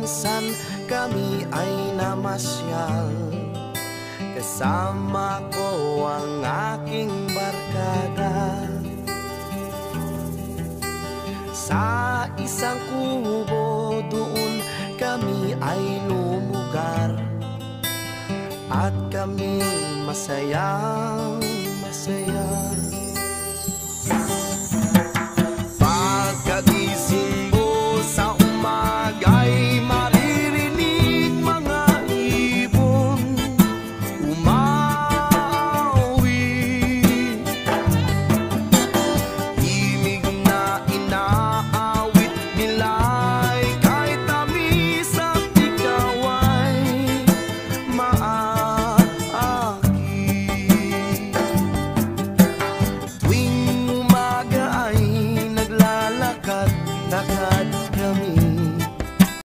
minsan kami ay namasyal. Kasama ko ang aking barkada. Sa isang kubo doon kami ay lumugar, at kami masayang masaya.